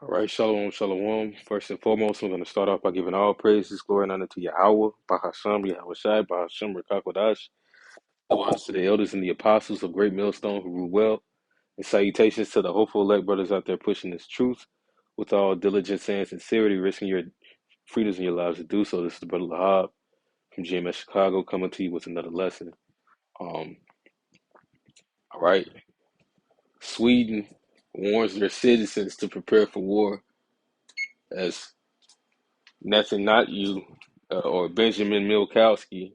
All right, shalom, shalom. First and foremost, I'm going to start off by giving all praises, glory, and honor to Yahweh, Bahasham, Yahweh Shai, Bahasham, Rekakwadash. Honors to the elders and the apostles of Great Millstone who rule well, and salutations to the hopeful elect brothers out there pushing this truth with all diligence and sincerity, risking your freedoms and your lives to do so. This is the brother Lahab from GMS Chicago coming to you with another lesson. All right, Sweden warns their citizens to prepare for war as Nethanyahu or Benjamin Milkowski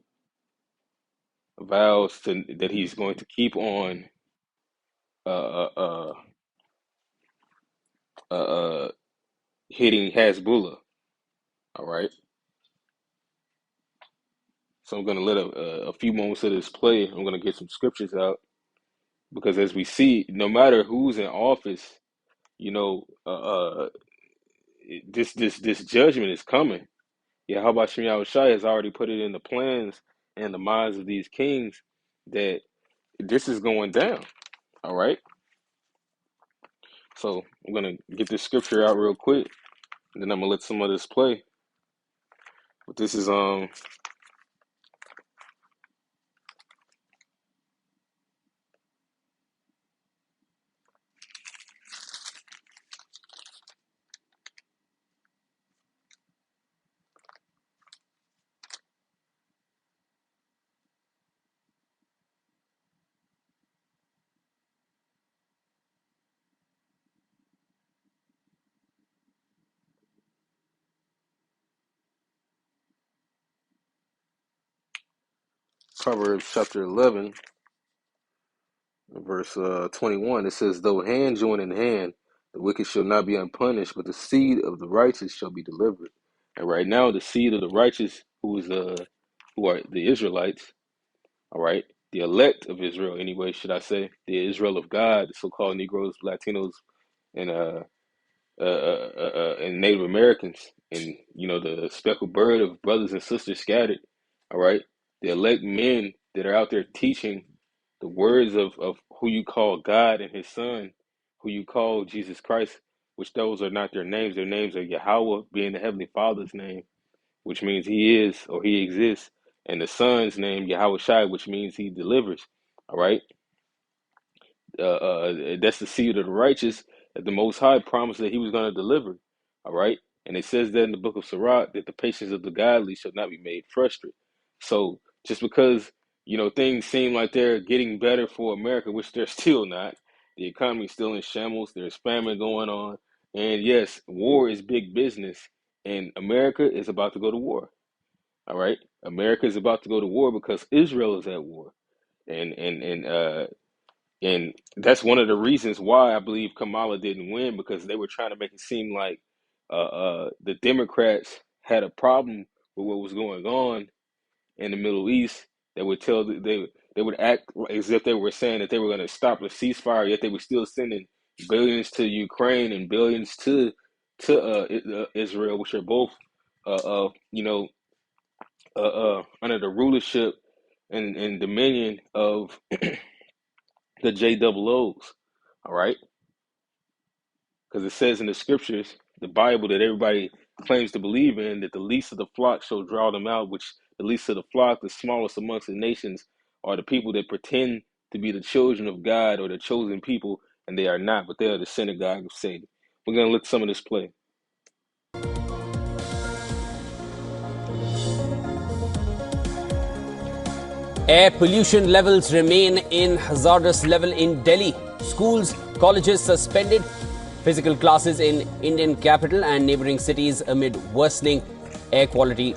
vows that he's going to keep on uh, uh, uh, uh, hitting Hezbollah. All right. So I'm going to let a few moments of this play. I'm going to get some scriptures out because as we see, no matter who's in office, you know, this judgment is coming. Yeah, how about Shemyaw Shai has already put it in the plans and the minds of these kings that this is going down. All right. So I'm gonna get this scripture out real quick, and then I'm gonna let some of this play. But this is Proverbs chapter 11, verse 21. It says, "Though hand join in hand, the wicked shall not be unpunished, but the seed of the righteous shall be delivered." And right now, the seed of the righteous, who are the Israelites, all right, the elect of Israel, anyway, should I say, the Israel of God, the so-called Negroes, Latinos, and and Native Americans, and the speckled bird of brothers and sisters scattered. All right, the elect men that are out there teaching the words of who you call God and His Son, who you call Jesus Christ, which those are not their names. Their names are Yahweh, being the Heavenly Father's name, which means He is or He exists, and the Son's name Yahweh Shai, which means He delivers. All right, that's the seed of the righteous that the Most High promised that He was going to deliver. All right, and it says that in the book of Sirach that the patience of the godly shall not be made frustrate. So just because things seem like they're getting better for America, which they're still not, the economy's still in shambles. There's famine going on, and yes, war is big business, and America is about to go to war. All right, America is about to go to war because Israel is at war, and that's one of the reasons why I believe Kamala didn't win, because they were trying to make it seem like the Democrats had a problem with what was going on in the Middle East. They would they would act as if they were saying that they were going to stop a ceasefire, yet they were still sending billions to Ukraine and billions to Israel, which are both under the rulership and dominion of the JOOs. All right, because it says in the scriptures, the Bible that everybody claims to believe in, that the least of the flock shall draw them out, which the least of the flock, the smallest amongst the nations, are the people that pretend to be the children of God or the chosen people, and they are not, but they are the synagogue of Satan. We're going to let some of this play. Air pollution levels remain in hazardous level in Delhi. Schools, colleges suspended. Physical classes in Indian capital and neighbouring cities amid worsening air quality.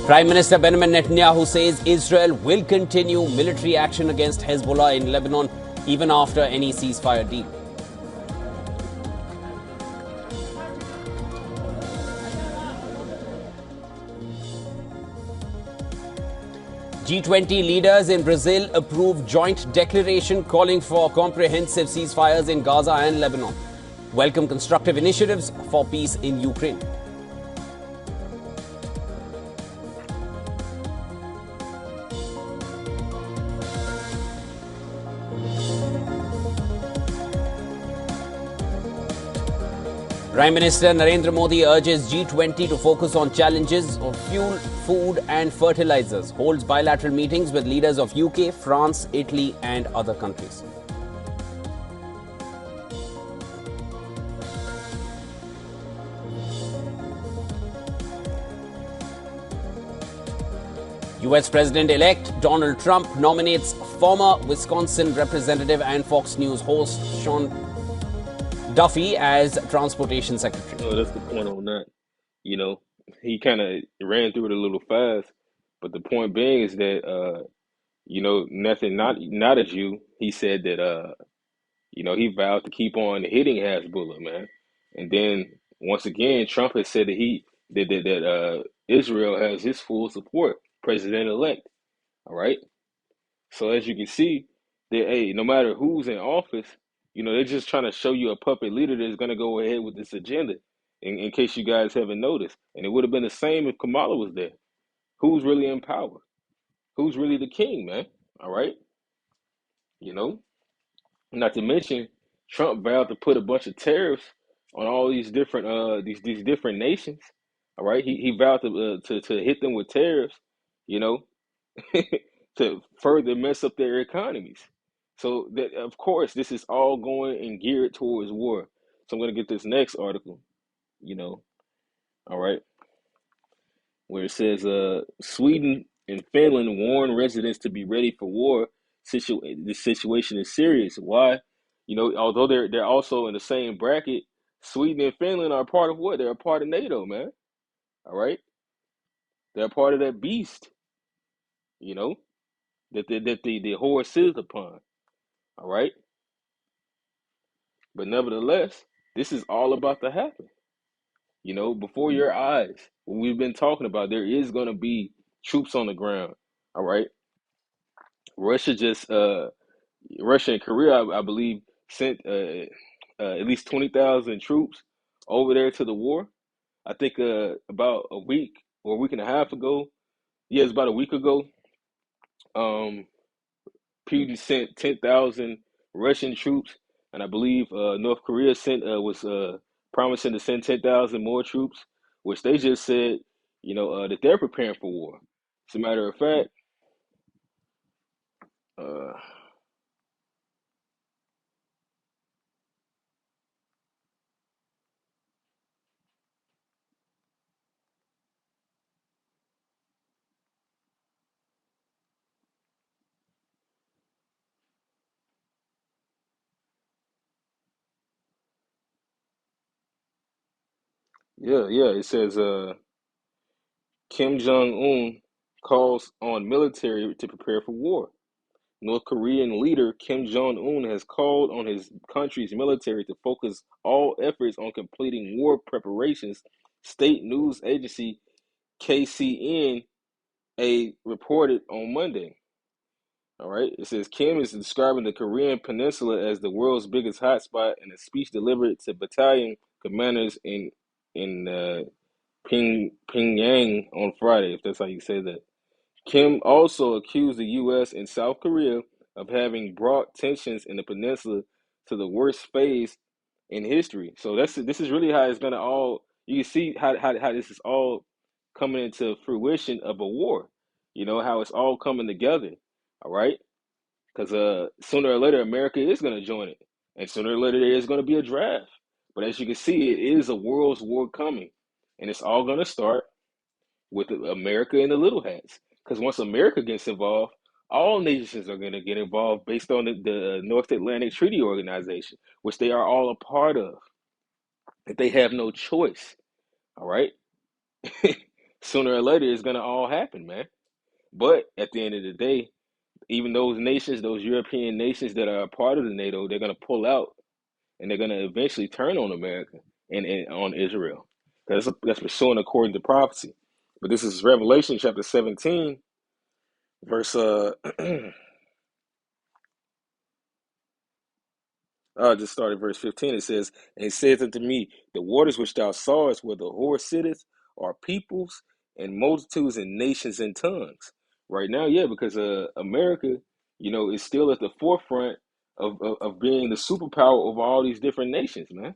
Prime Minister Benjamin Nethanyahu says Israel will continue military action against Hezbollah in Lebanon even after any ceasefire deal. G20 leaders in Brazil approve joint declaration calling for comprehensive ceasefires in Gaza and Lebanon. Welcome constructive initiatives for peace in Ukraine. Prime Minister Narendra Modi urges G20 to focus on challenges of fuel, food and fertilizers. Holds bilateral meetings with leaders of UK, France, Italy and other countries. US President-elect Donald Trump nominates former Wisconsin representative and Fox News host Sean Duffy as Transportation Secretary. No, that's the point on that. You know, he kind of ran through it a little fast, but the point being is that nothing, not as you. He said that he vowed to keep on hitting Hezbollah, man. And then once again, Trump has said that Israel has his full support, president elect. All right. So as you can see, that hey, no matter who's in office, they're just trying to show you a puppet leader that's gonna go ahead with this agenda. In case you guys haven't noticed, and it would have been the same if Kamala was there. Who's really in power? Who's really the king, man? All right, you know. Not to mention, Trump vowed to put a bunch of tariffs on all these different these different nations. All right, he vowed to hit them with tariffs. You know, to further mess up their economies. So that of course this is all going and geared towards war. So I'm gonna get this next article, you know, all right, where it says Sweden and Finland warn residents to be ready for war. This situation is serious. Why? Although they're also in the same bracket, Sweden and Finland are part of what? They're a part of NATO, man. All right, they're a part of that beast, you know, that the horse sits upon. All right. But nevertheless, this is all about to happen. Before your eyes, what we've been talking about, there is going to be troops on the ground. All right. Russia just, Russia and Korea, I believe, sent at least 20,000 troops over there to the war. I think about a week or a week and a half ago. Yeah, it's about a week ago. Um, Putin sent 10,000 Russian troops, and I believe North Korea sent was promising to send 10,000 more troops, which they just said, that they're preparing for war. As a matter of fact, uh, yeah, yeah, it says Kim Jong Un calls on military to prepare for war. North Korean leader Kim Jong Un has called on his country's military to focus all efforts on completing war preparations. State news agency KCNA reported on Monday. All right, it says Kim is describing the Korean Peninsula as the world's biggest hotspot in a speech delivered to battalion commanders in Pyongyang on Friday, if that's how you say that. Kim also accused the U.S. and South Korea of having brought tensions in the peninsula to the worst phase in history. So this is really how it's gonna all. You can see how this is all coming into fruition of a war. How it's all coming together. All right, because sooner or later America is gonna join it, and sooner or later there is gonna be a draft. But as you can see, it is a world's war coming, and it's all gonna start with America and the little hats. Because once America gets involved, all nations are going to get involved based on the North Atlantic Treaty Organization, which they are all a part of. That they have no choice. All right. Sooner or later, it's going to all happen, man. But at the end of the day, even those nations, those European nations that are a part of the NATO, they're going to pull out and they're going to eventually turn on America and on Israel. That's pursuing according to prophecy. But this is Revelation chapter 17, verse just started verse 15. It says, and he saith unto me, the waters which thou sawest where the whore sitteth are peoples and multitudes and nations and tongues. Right now, yeah, because America, is still at the forefront of being the superpower over all these different nations, man.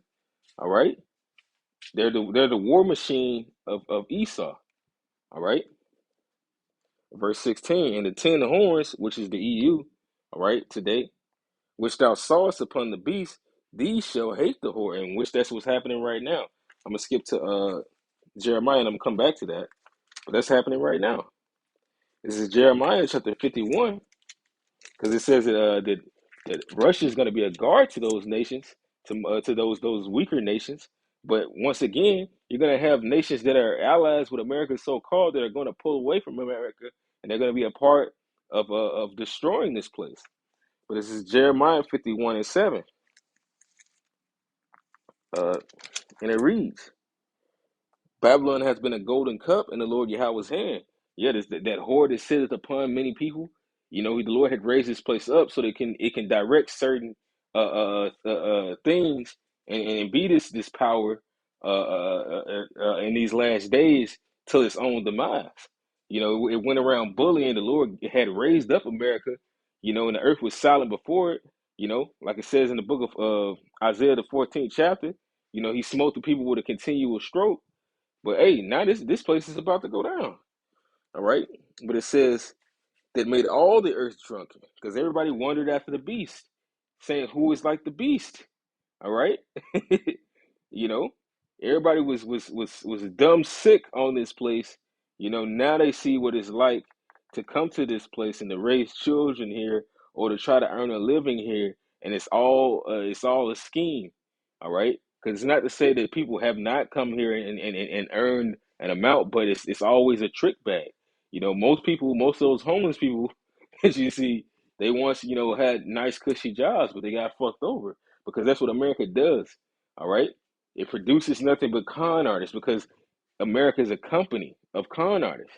All right. They're the war machine of Esau. All right. Verse 16, and the 10 horns, which is the EU, all right, today, which thou sawest upon the beast, these shall hate the whore, in which that's what's happening right now. I'm gonna skip to Jeremiah and I'm gonna come back to that. But that's happening right now. This is Jeremiah chapter 51, because it says that Russia is going to be a guard to those nations, to those weaker nations. But once again, you're going to have nations that are allies with America, so called, that are going to pull away from America, and they're going to be a part of destroying this place. But this is Jeremiah 51:7, uh, and it reads. Babylon has been a golden cup in the Lord Yahweh's hand. Yeah, that whore that sitteth upon many people. The Lord had raised this place up so that it can direct certain things, and be this power in these last days till its own demise. It went around bullying. The Lord had raised up America, and the earth was silent before it. Like it says in the book of Isaiah, the 14th chapter. He smote the people with a continual stroke. But hey, now this place is about to go down. All right. But it says that made all the earth drunken, because everybody wondered after the beast, saying, who is like the beast? All right. you know, Everybody was dumb sick on this place. Now they see what it's like to come to this place and to raise children here, or to try to earn a living here, and it's all a scheme. All right, because it's not to say that people have not come here and earned an amount, but it's always a trick bag. Most of those homeless people that you see, they once had nice cushy jobs, but they got fucked over, because that's what America does. All right. It produces nothing but con artists, because America is a company of con artists.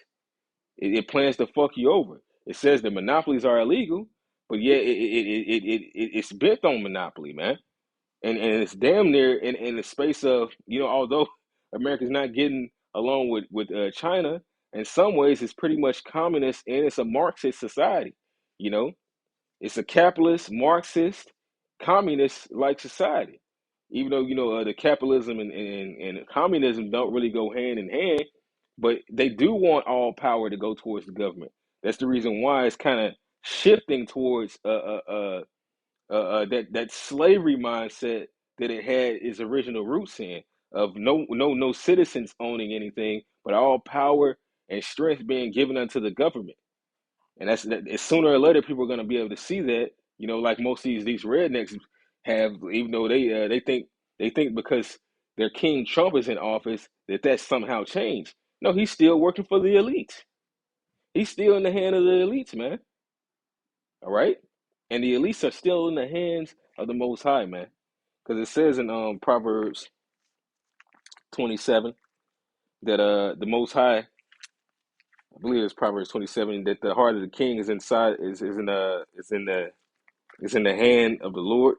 It plans to fuck you over. It says that monopolies are illegal, but yeah, it's bent on monopoly, man. And it's damn near in the space of, although America's not getting along with China, in some ways it's pretty much communist, and it's a Marxist society. You know, it's a capitalist, Marxist, communist like society. Even though the capitalism and communism don't really go hand in hand, but they do want all power to go towards the government. That's the reason why it's kind of shifting towards that slavery mindset that it had its original roots in, of no citizens owning anything, but all power and strength being given unto the government. And sooner or later people are going to be able to see that, like most of these rednecks have, even though they think because their King Trump is in office that somehow changed. No, he's still working for the elites. He's still in the hand of the elites, man. All right, and the elites are still in the hands of the Most High, man, because it says in Proverbs 27 that the Most High, I believe it's Proverbs 27, that the heart of the king is inside is in the hand of the Lord.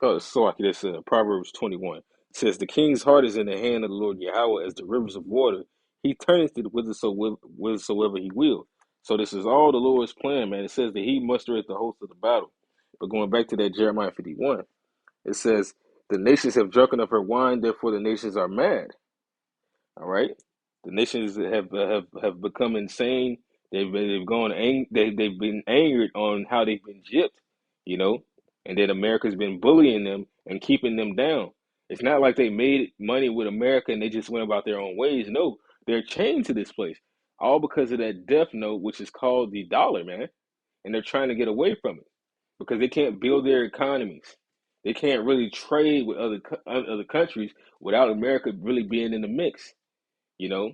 Oh, so this Proverbs 21. It says, the king's heart is in the hand of the Lord Yahweh as the rivers of water. He turneth it whithersoever he will. So this is all the Lord's plan, man. It says that he mustereth the host of the battle. But going back to that Jeremiah 51, it says, the nations have drunken of her wine, therefore the nations are mad. All right, the nations have become insane. They've gone they've been angered on how they've been gypped, you know, and that America's been bullying them and keeping them down. It's not like they made money with America and they just went about their own ways. No, they're chained to this place, all because of that death note, which is called the dollar, man. And they're trying to get away from it because they can't build their economies. They can't really trade with other countries without America really being in the mix. You know,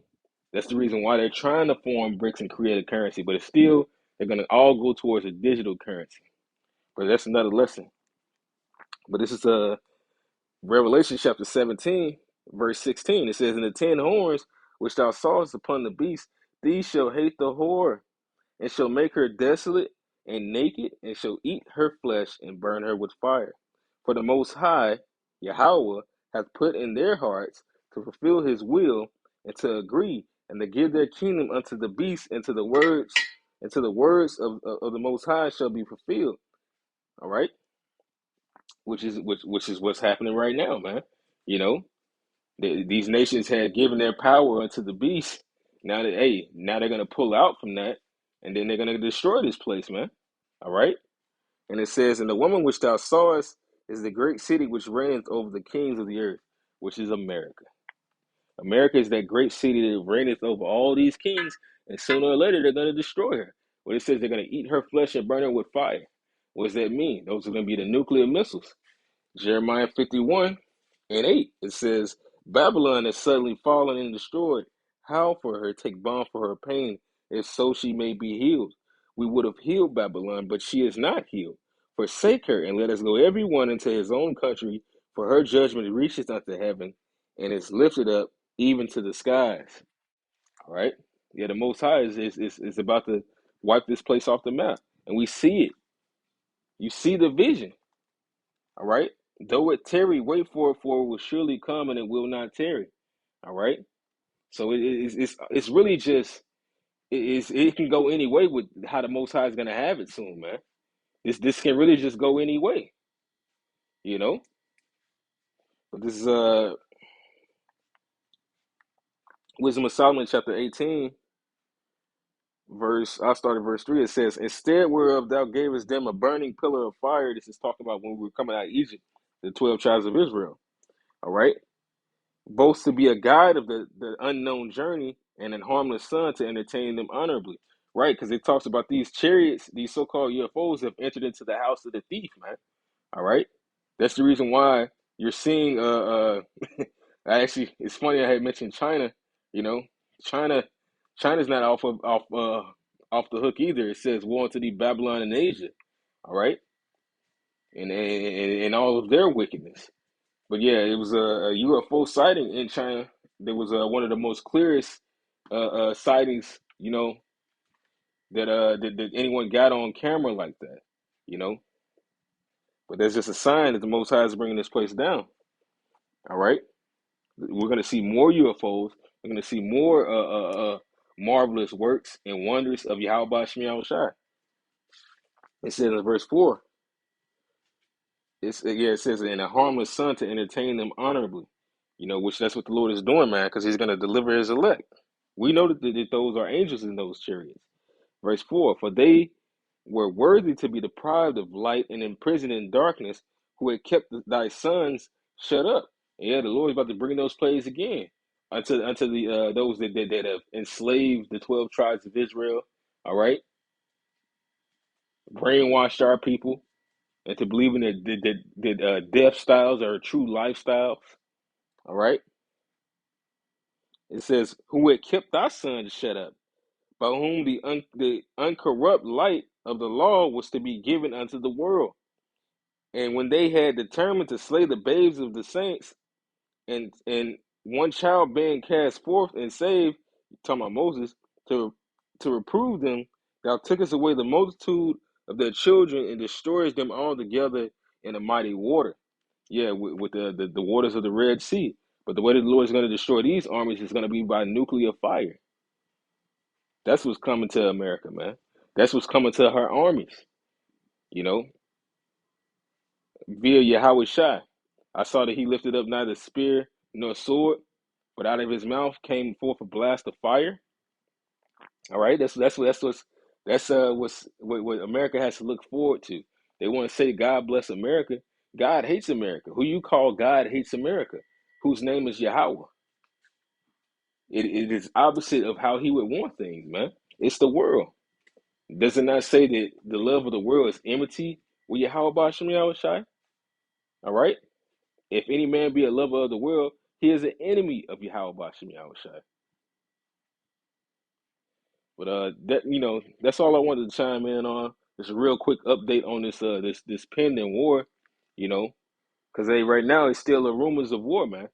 that's the reason why they're trying to form BRICS and create a currency, but it's still They're gonna all go towards a digital currency. But that's another lesson. But this is Revelation chapter 17, verse 16. It says, "And the 10 horns which thou sawest upon the beast, these shall hate the whore, and shall make her desolate and naked, and shall eat her flesh and burn her with fire. For the Most High, Yahweh, hath put in their hearts to fulfill his will, and to agree, and to give their kingdom unto the beast, and to the words of the Most High shall be fulfilled." All right, which is what's happening right now, man. You know, these nations had given their power unto the beast. Now they're gonna pull out from that, and then they're gonna destroy this place, man. All right. And it says, "And the woman which thou sawest is the great city which reigneth over the kings of the earth," which is America. America is that great city that reigneth over all these kings, and sooner or later they're gonna destroy her. Well, it says they're gonna eat her flesh and burn her with fire. What does that mean? Those are gonna be the nuclear missiles. Jeremiah 51 and 8, it says, "Babylon is suddenly fallen and destroyed. Howl for her, take balm for her pain, if so she may be healed. We would have healed Babylon, but she is not healed. Forsake her, and let us go every one into his own country, for her judgment reaches unto heaven, and is lifted up even to the skies." All right? Yeah, the Most High is about to wipe this place off the map. And we see it. You see the vision. All right. Though it tarry, wait for it will surely come, and it will not tarry. All right. So it's really just it can go any way with how the Most High is gonna have it soon, man. This can really just go any way, you know. But this is Wisdom of Solomon chapter 18, verse. I started verse 3. It says, "Instead whereof thou gavest them a burning pillar of fire." This is talking about when we were coming out of Egypt, the 12 tribes of Israel. All right. Both to be a guide of the unknown journey, and an harmless son to entertain them honorably. Right? Because it talks about these chariots, these so-called UFOs have entered into the house of the thief, man. All right? That's the reason why you're seeing I actually, it's funny I had mentioned China, you know. China China's not off the hook either. It says war to the Babylon and Asia. All right? And all of their wickedness. But yeah, it was a UFO sighting in China. There was one of the most clearest sightings, you know, that anyone got on camera like that, you know. But that's just a sign that the Most High is bringing this place down. All right, we're gonna see more UFOs. We're gonna see more marvelous works and wonders of Yahweh Shemiah Shai. It says in verse 4. It says, "And a harmless son to entertain them honorably," you know, which that's what the Lord is doing, man, because He's going to deliver His elect. We know that those are angels in those chariots. Verse 4: "For they were worthy to be deprived of light and imprisoned in darkness, who had kept thy sons shut up." Yeah, the Lord is about to bring those plagues again unto the those that have enslaved the 12 tribes of Israel. All right, brainwashed our people into believing that death styles are true lifestyles. All right. It says, "Who had kept thy sons shut up, by whom the uncorrupt light of the law was to be given unto the world. And when they had determined to slay the babes of the saints, and one child being cast forth and saved," talking about Moses, to reprove them, "thou tookest away the multitude of their children, and destroyest them all together in a mighty water." Yeah, with the waters of the Red Sea. But the way that the Lord is going to destroy these armies is going to be by nuclear fire. That's what's coming to America, man. That's what's coming to her armies, you know, via Yahweh Shai. I saw that he lifted up neither spear nor sword, but out of his mouth came forth a blast of fire. All right, that's what America has to look forward to. They want to say God bless America. God hates America. Who you call God hates America? Whose name is Yahweh? It is opposite of how he would want things, man. It's the world. Does it not say that the love of the world is enmity with Yahweh Shem Yahweh Shai? All right. If any man be a lover of the world, he is an enemy of Yahweh Shem Yahweh Shai. But that that's all I wanted to chime in on. Just a real quick update on this pending war, you know, because right now it's still a rumors of war, man.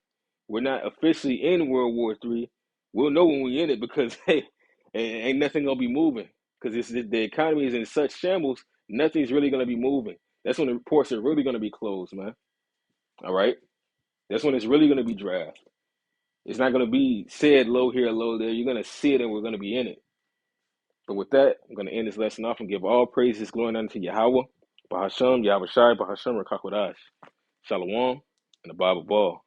We're not officially in World War III. We'll know when we in it because hey, ain't nothing gonna be moving because the economy is in such shambles. Nothing's really gonna be moving. That's when the ports are really gonna be closed, man. All right, that's when it's really gonna be draft. It's not gonna be said low here, low there. You're gonna see it, and we're gonna be in it. But with that, I'm gonna end this lesson off and give all praises, glory, and honor to Yahweh, Bahasham, Yahweh Shai, Bahasham, Rakakwadash, Shalom, and the Bible Ball.